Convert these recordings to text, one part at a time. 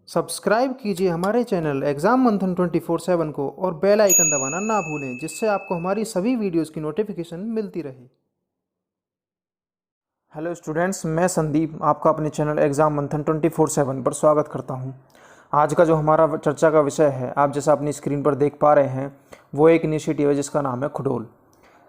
Subscribe कीजिए हमारे channel exam मंथन 24/7 को और बेल आइकन दबाना ना भूलें, जिससे आपको हमारी सभी वीडियोस की नोटिफिकेशन मिलती रहे। हेलो स्टूडेंट्स, मैं संदीप आपका अपने चैनल एग्ज़ाम मंथन 24/7 पर स्वागत करता हूं। आज का जो हमारा चर्चा का विषय है, आप जैसा अपनी स्क्रीन पर देख पा रहे हैं, वो एक इनिशिएटिव है जिसका नाम है खुडोल।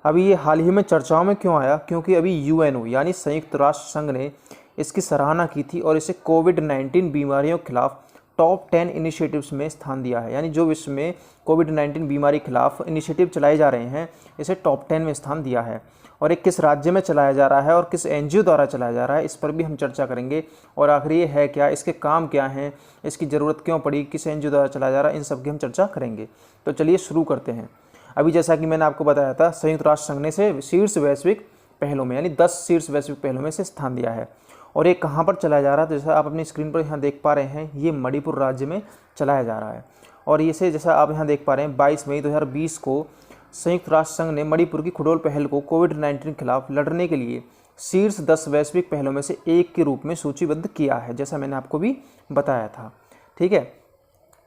अभी ये हाल ही में चर्चाओं में क्यों आया? क्योंकि अभी यूएनओ यानी संयुक्त राष्ट्र संघ ने इसकी सराहना की थी और इसे कोविड-19 बीमारियों के खिलाफ टॉप 10 इनिशिएटिव्स में स्थान दिया है। यानी जो विश्व में कोविड-19 बीमारी के खिलाफ इनिशिएटिव चलाए जा रहे हैं, इसे टॉप 10 में स्थान दिया है। और एक किस राज्य में चलाया जा रहा है और किस एनजीओ द्वारा चलाया जा रहा है, इस पर भी हम चर्चा करेंगे। और आखिर ये है क्या, इसके काम क्या हैं, इसकी ज़रूरत क्यों पड़ी, किस एनजीओ द्वारा चलाया जा रहा है, इन सब की हम चर्चा करेंगे। तो चलिए शुरू करते हैं। अभी जैसा कि मैंने आपको बताया था, संयुक्त राष्ट्र संघ ने इसे शीर्ष वैश्विक पहलों में यानी 10 शीर्ष वैश्विक पहलों में से स्थान दिया है। और ये कहाँ पर चलाया जा रहा है? तो जैसा आप अपनी स्क्रीन पर यहाँ देख पा रहे हैं, ये मणिपुर राज्य में चलाया जा रहा है। और इसे जैसा आप यहाँ देख पा रहे हैं, 22 मई 2020 को संयुक्त राष्ट्र संघ ने मणिपुर की खुडोल पहल को कोविड-19 के खिलाफ लड़ने के लिए शीर्ष 10 वैश्विक पहलों में से एक के रूप में सूचीबद्ध किया है, जैसा मैंने आपको भी बताया था। ठीक है,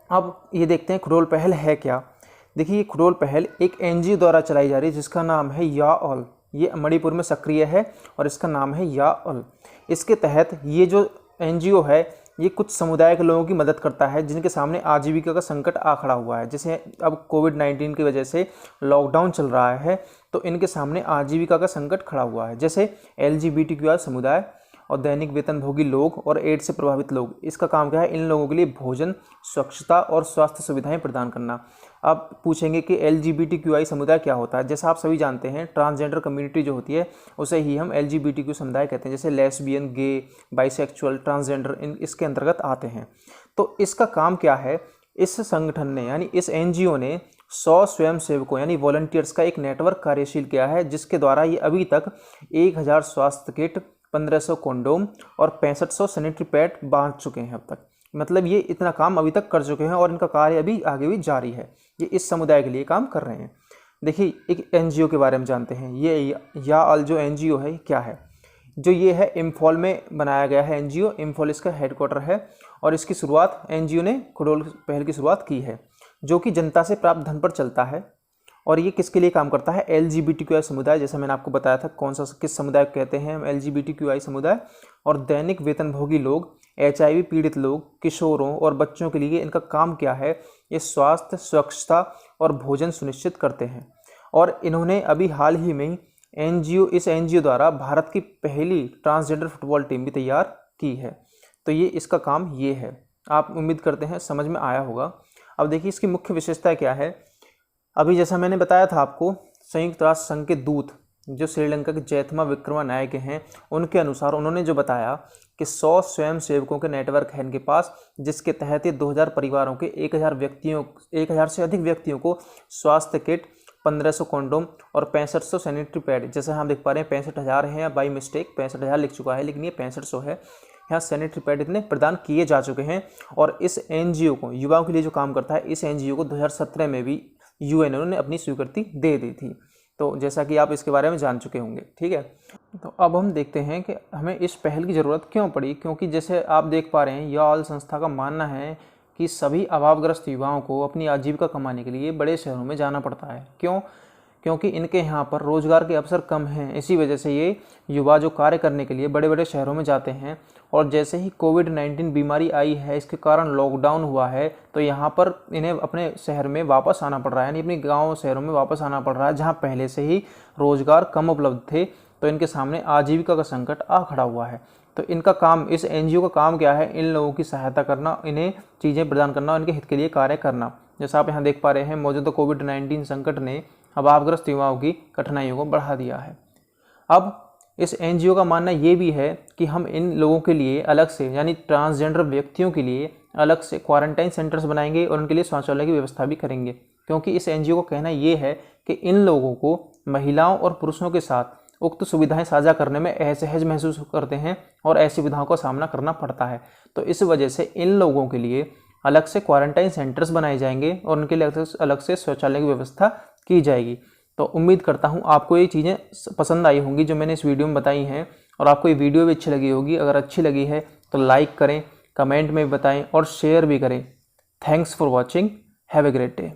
अब ये देखते हैं खुडोल पहल है क्या। देखिए, ये खुडोल पहल एक एनजीओ द्वारा चलाई जा रही है जिसका नाम है याओल। ये मणिपुर में सक्रिय है और इसका नाम है याओल। इसके तहत ये जो एनजीओ है, ये कुछ समुदाय के लोगों की मदद करता है जिनके सामने आजीविका का संकट आ खड़ा हुआ है। जैसे अब कोविड-19 की वजह से लॉकडाउन चल रहा है, तो इनके सामने आजीविका का संकट खड़ा हुआ है। जैसे एलजीबीटीक्यू समुदाय और दैनिक वेतनभोगी लोग और एड्स से प्रभावित लोग। इसका काम क्या है? इन लोगों के लिए भोजन, स्वच्छता और स्वास्थ्य सुविधाएं प्रदान करना। आप पूछेंगे कि LGBTQI समुदाय क्या होता है? जैसा आप सभी जानते हैं, ट्रांसजेंडर कम्युनिटी जो होती है उसे ही हम LGBTQ समुदाय कहते हैं। जैसे लेस्बियन, गे, बाइसेक्चुअल, ट्रांसजेंडर इसके अंतर्गत आते हैं। तो इसका काम क्या है? इस संगठन ने यानी इस एनजीओ ने 100 स्वयंसेवकों यानी वॉलंटियर्स का एक नेटवर्क कार्यशील किया है, जिसके द्वारा ये अभी तक 1000 स्वास्थ्य किट, 1500 कॉन्डोम और 6500 सैनिटरी पैड बांट चुके हैं अब तक। मतलब ये इतना काम अभी तक कर चुके हैं और इनका कार्य अभी आगे भी जारी है। ये इस समुदाय के लिए काम कर रहे हैं। देखिए, एक एनजीओ के बारे में जानते हैं। ये याओल जो एनजीओ है क्या है? जो ये है, इम्फॉल में बनाया गया है एनजीओ। इम्फॉल इसका हेडक्वार्टर है और इसकी शुरुआत एनजीओ ने खुडोल पहल की शुरुआत की है, जो कि जनता से प्राप्त धन पर चलता है। और ये किसके लिए काम करता है? LGBTQI समुदाय। जैसा मैंने आपको बताया था कौन सा किस समुदाय को कहते हैं हम, LGBTQI समुदाय। और दैनिक वेतनभोगी लोग, HIV पीड़ित लोग, किशोरों और बच्चों के लिए इनका काम क्या है? ये स्वास्थ्य, स्वच्छता और भोजन सुनिश्चित करते हैं। और इन्होंने अभी हाल ही में इस एनजीओ द्वारा भारत की पहली ट्रांसजेंडर फुटबॉल टीम भी तैयार की है। तो ये इसका काम ये है। आप उम्मीद करते हैं समझ में आया होगा। अब देखिए, इसकी मुख्य विशेषता क्या है। अभी जैसा मैंने बताया था आपको, संयुक्त राष्ट्र संघ के दूत जो श्रीलंका के जैथमा विक्रमानायके हैं, उनके अनुसार उन्होंने जो बताया कि 100 स्वयंसेवकों के नेटवर्क है इनके पास, जिसके तहत ये 2000 परिवारों के 1000 से अधिक व्यक्तियों को स्वास्थ्य किट, 1500 कॉन्डोम और 6500 सैनिटरी पैड, जैसे हम देख पा रहे हैं 65,000 हैं, या बाई मिस्टेक 65,000 लिख चुका है लेकिन ये 6500 है। यहाँ सैनिटरी पैड इतने प्रदान किए जा चुके हैं। और इस एनजीओ को, युवाओं के लिए जो काम करता है, इस एनजीओ को 2017 में भी यूएनओ ने अपनी स्वीकृति दे दी थी। तो जैसा कि आप इसके बारे में जान चुके होंगे। ठीक है, तो अब हम देखते हैं कि हमें इस पहल की ज़रूरत क्यों पड़ी। क्योंकि जैसे आप देख पा रहे हैं, याओल संस्था का मानना है कि सभी अभावग्रस्त युवाओं को अपनी आजीविका कमाने के लिए बड़े शहरों में जाना पड़ता है। क्यों? क्योंकि इनके यहाँ पर रोज़गार के अवसर कम हैं। इसी वजह से ये युवा जो कार्य करने के लिए बड़े बड़े शहरों में जाते हैं। और जैसे ही कोविड-19 बीमारी आई है, इसके कारण लॉकडाउन हुआ है, तो यहाँ पर इन्हें अपने शहर में वापस आना पड़ रहा है, यानी अपने गाँव शहरों में वापस आना पड़ रहा है, जहाँ पहले से ही रोज़गार कम उपलब्ध थे। तो इनके सामने आजीविका का संकट आ खड़ा हुआ है। तो इनका काम, इस एनजीओ का काम क्या है? इन लोगों की सहायता करना, इन्हें चीज़ें प्रदान करना, इनके हित के लिए कार्य करना। जैसा आप यहाँ देख पा रहे हैं, मौजूदा कोविड-19 संकट ने अभावग्रस्त युवाओं की कठिनाइयों को बढ़ा दिया है। अब इस एनजीओ का मानना ये भी है कि हम इन लोगों के लिए अलग से, यानी ट्रांसजेंडर व्यक्तियों के लिए अलग से क्वारंटाइन सेंटर्स बनाएंगे और उनके लिए शौचालय की व्यवस्था भी करेंगे। क्योंकि इस एनजीओ का कहना ये है कि इन लोगों को महिलाओं और पुरुषों के साथ उक्त सुविधाएं साझा करने में असहज महसूस करते हैं और ऐसी सुविधाओं का सामना करना पड़ता है। तो इस वजह से इन लोगों के लिए अलग से क्वारंटाइन सेंटर्स बनाए जाएंगे और उनके लिए अलग से शौचालय की व्यवस्था की जाएगी। तो उम्मीद करता हूँ आपको ये चीज़ें पसंद आई होंगी जो मैंने इस वीडियो में बताई हैं, और आपको ये वीडियो भी अच्छी लगी होगी। अगर अच्छी लगी है तो लाइक करें, कमेंट में बताएं और शेयर भी करें। Thanks for watching. Have a great day.